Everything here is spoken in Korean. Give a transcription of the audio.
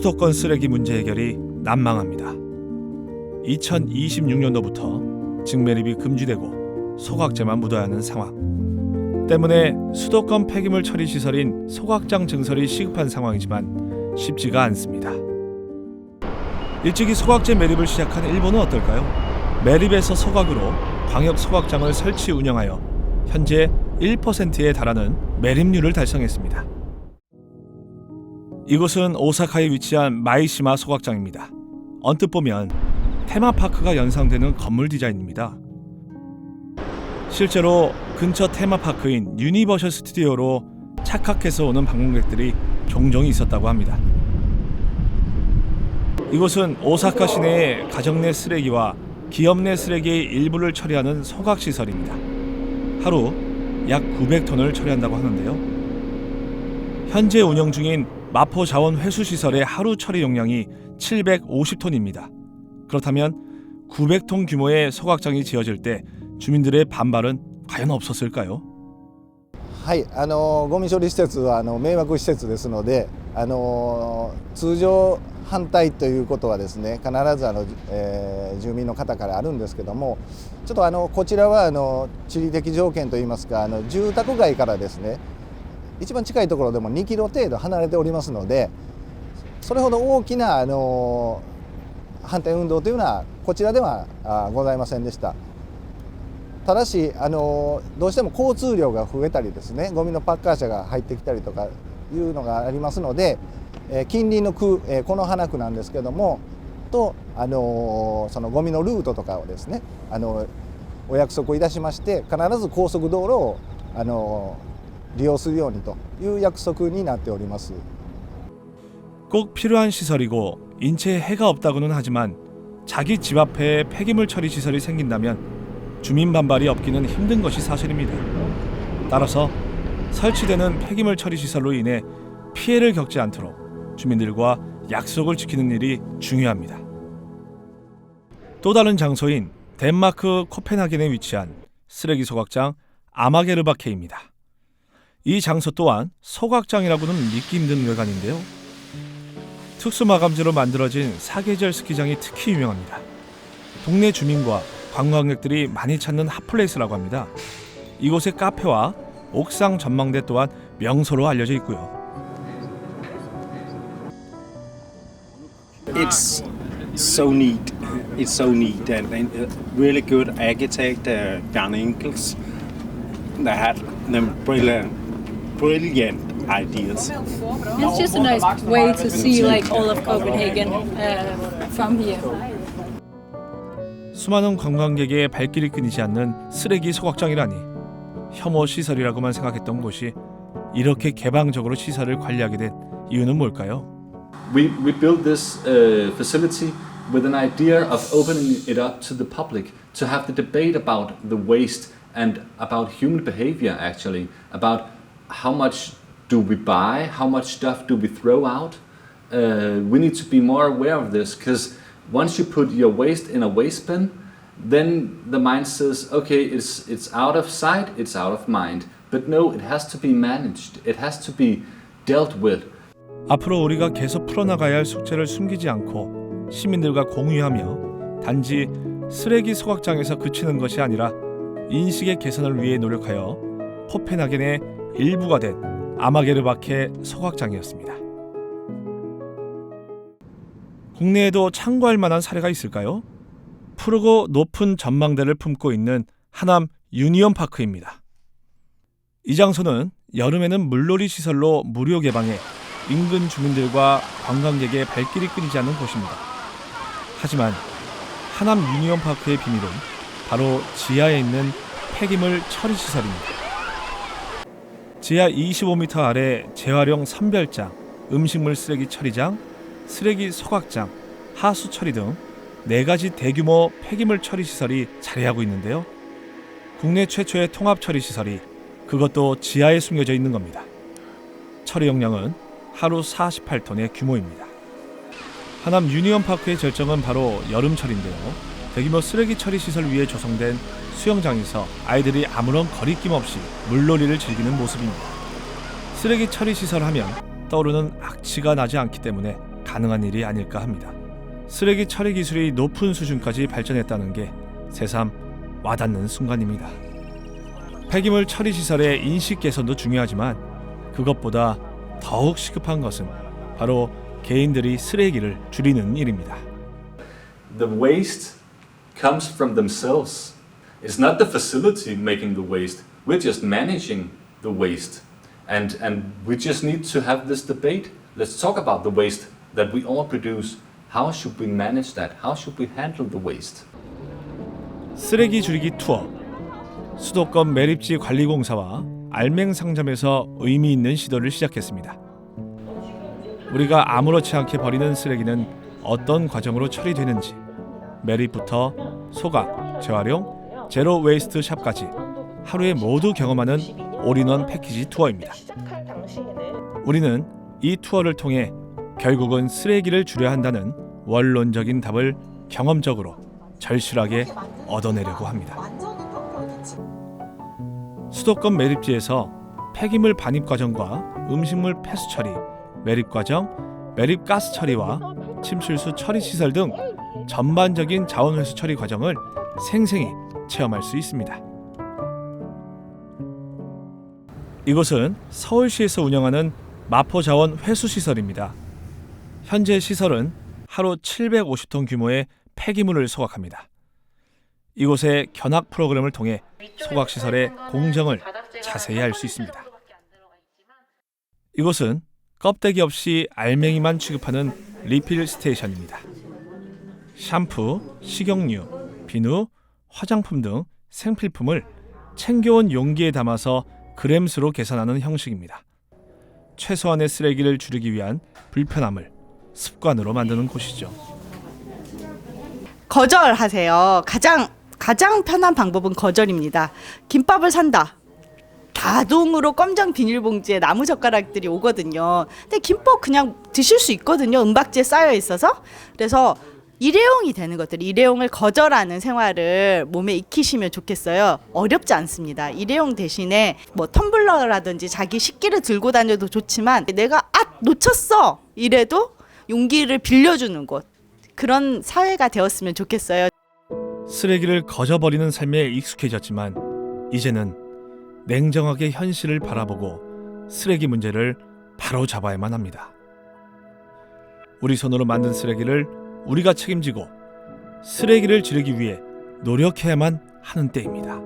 수도권 쓰레기 문제 해결이 난망합니다. 2026년도부터 증매립이 금지되고 소각제만 묻어야 하는 상황 때문에 수도권 폐기물 처리 시설인 소각장 증설이 시급한 상황이지만 쉽지가 않습니다. 일찍이 소각제 매립을 시작한 일본은 어떨까요? 매립에서 소각으로 광역 소각장을 설치 운영하여 현재 1%에 달하는 매립률을 달성했습니다. 이곳은 오사카에 위치한 마이시마 소각장입니다. 언뜻 보면 테마파크가 연상되는 건물 디자인입니다. 실제로 근처 테마파크인 유니버셜 스튜디오로 착각해서 오는 방문객들이 종종 있었다고 합니다. 이곳은 오사카 시내의 가정 내 쓰레기와 기업 내 쓰레기의 일부를 처리하는 소각시설입니다. 하루 약 900톤을 처리한다고 하는데요. 현재 운영 중인 마포 자원 회수시설의 하루 처리 용량이 750톤입니다. 그렇다면 900톤 규모의 소각장이 지어질 때 주민들의 반발은 과연 없었을까요? はい、ゴミ処理施設は迷惑施設ですので、通常反対ということはですね、必ず住民の方からあるんですけども、ちょっとこちらは地理的条件といいますか、住宅街からですね、一番近いところでも2キロ程度離れておりますので、それほど大きな反対運動というのはこちらではございませんでした。ただしどうしても交通量が増えたりですね、ゴミのパッカー車が入ってきたりとかいうのがありますので、近隣の区、此花区なんですけどもとそのゴミのルートとかをですねお約束いたしまして、必ず高速道路を利用するようにという約束になっております。 꼭 필요한 시설이고 인체에 해가 없다고는 하지만 자기 집 앞에 폐기물 처리 시설이 생긴다면 주민 반발이 없기는 힘든 것이 사실입니다. 따라서 설치되는 폐기물 처리 시설로 인해 피해를 겪지 않도록 주민들과 약속을 지키는 일이 중요합니다. 또 다른 장소인 덴마크 코펜하겐에 위치한 쓰레기 소각장 아마게르바케입니다. 이 장소 또한 소각장이라고는 믿기 힘든 외관인데요. 특수마감재로 만들어진 사계절 스키장이 특히 유명합니다. 동네 주민과 관광객들이 많이 찾는 핫플레이스라고 합니다. 이곳의 카페와 옥상 전망대 또한 명소로 알려져 있고요. It's so neat. It's so neat and really good architect Jan Enkels that had them brilliant ideas. It's just a nice way to see like all of Copenhagen from here. 수많은 관광객의 발길이 끊이지 않는 쓰레기 소각장이라니 혐오 시설이라고만 생각했던 곳이 이렇게 개방적으로 시설을 관리하게 된 이유는 뭘까요? We built this facility with an idea of opening it up to the public to have the debate about the waste and about human behavior actually, about how much do we buy, how much stuff do we throw out. We need to be more aware of this because once you put your waste in a waste bin, then the mind says, okay, it's out of sight, it's out of mind. But no, it has to be managed. It has to be dealt with. 앞으로 우리가 계속 풀어나가야 할 숙제를 숨기지 않고 시민들과 공유하며 단지 쓰레기 소각장에서 그치는 것이 아니라 인식의 개선을 위해 노력하여 코펜하겐의 일부가 된 아마게르바케 소각장이었습니다. 국내에도 참고할 만한 사례가 있을까요? 푸르고 높은 전망대를 품고 있는 하남 유니온파크입니다. 이 장소는 여름에는 물놀이 시설로 무료 개방해 인근 주민들과 관광객의 발길이 끊이지 않는 곳입니다. 하지만 하남 유니온파크의 비밀은 바로 지하에 있는 폐기물 처리 시설입니다. 지하 25m 아래 재활용 선별장, 음식물 쓰레기 처리장, 쓰레기 소각장, 하수 처리 등 4가지 대규모 폐기물 처리 시설이 자리하고 있는데요. 국내 최초의 통합 처리 시설이 그것도 지하에 숨겨져 있는 겁니다. 처리 용량은 하루 48톤의 규모입니다. 하남 유니온파크의 절정은 바로 여름철인데요. 대규모 쓰레기 처리 시설 위에 조성된 수영장에서 아이들이 아무런 거리낌 없이 물놀이를 즐기는 모습입니다. 쓰레기 처리 시설 하면 떠오르는 악취가 나지 않기 때문에 가능한 일이 아닐까 합니다. 쓰레기 처리 기술이 높은 수준까지 발전했다는 게 새삼 와닿는 순간입니다. 폐기물 처리 시설의 인식 개선도 중요하지만 그것보다 더욱 시급한 것은 바로 개인들이 쓰레기를 줄이는 일입니다. The waste comes from themselves. It's not the facility making the waste. We're just managing the waste. And we just need to have this debate. Let's talk about the waste that we all produce. How should we manage that? How should we handle the waste? 쓰레기 줄이기 투어. 수도권 매립지 관리공사와 알맹상점에서 의미 있는 시도를 시작했습니다. 우리가 아무렇지 않게 버리는 쓰레기는 어떤 과정으로 처리되는지, 매립부터 소각, 재활용, 제로 웨이스트 샵까지 하루에 모두 경험하는 올인원 패키지 투어입니다. 우리는 이 투어를 통해 결국은 쓰레기를 줄여야 한다는 원론적인 답을 경험적으로 절실하게 얻어내려고 합니다. 수도권 매립지에서 폐기물 반입 과정과 음식물 폐수 처리, 매립 과정, 매립 가스 처리와 침실수 처리 시설 등 전반적인 자원 회수 처리 과정을 생생히 체험할 수 있습니다. 이곳은 서울시에서 운영하는 마포자원 회수시설입니다. 현재 시설은 하루 750톤 규모의 폐기물을 소각합니다. 이곳의 견학 프로그램을 통해 소각시설의 공정을 자세히 알 수 있습니다. 이곳은 껍데기 없이 알맹이만 취급하는 리필 스테이션입니다. 샴푸, 식용유, 비누, 화장품 등 생필품을 챙겨온 용기에 담아서 그램수로 계산하는 형식입니다. 최소한의 쓰레기를 줄이기 위한 불편함을 습관으로 만드는 곳이죠. 거절하세요. 가장 편한 방법은 거절입니다. 김밥을 산다. 자동으로 검정 비닐봉지에 나무젓가락들이 오거든요. 근데 김밥 그냥 드실 수 있거든요. 은박지에 쌓여 있어서. 그래서 일회용이 되는 것들, 일회용을 거절하는 생활을 몸에 익히시면 좋겠어요. 어렵지 않습니다. 일회용 대신에 뭐 텀블러라든지 자기 식기를 들고 다녀도 좋지만 내가 놓쳤어 이래도 용기를 빌려주는 곳, 그런 사회가 되었으면 좋겠어요. 쓰레기를 거저버리는 삶에 익숙해졌지만 이제는 냉정하게 현실을 바라보고 쓰레기 문제를 바로 잡아야만 합니다. 우리 손으로 만든 쓰레기를 우리가 책임지고 쓰레기를 줄이기 위해 노력해야만 하는 때입니다.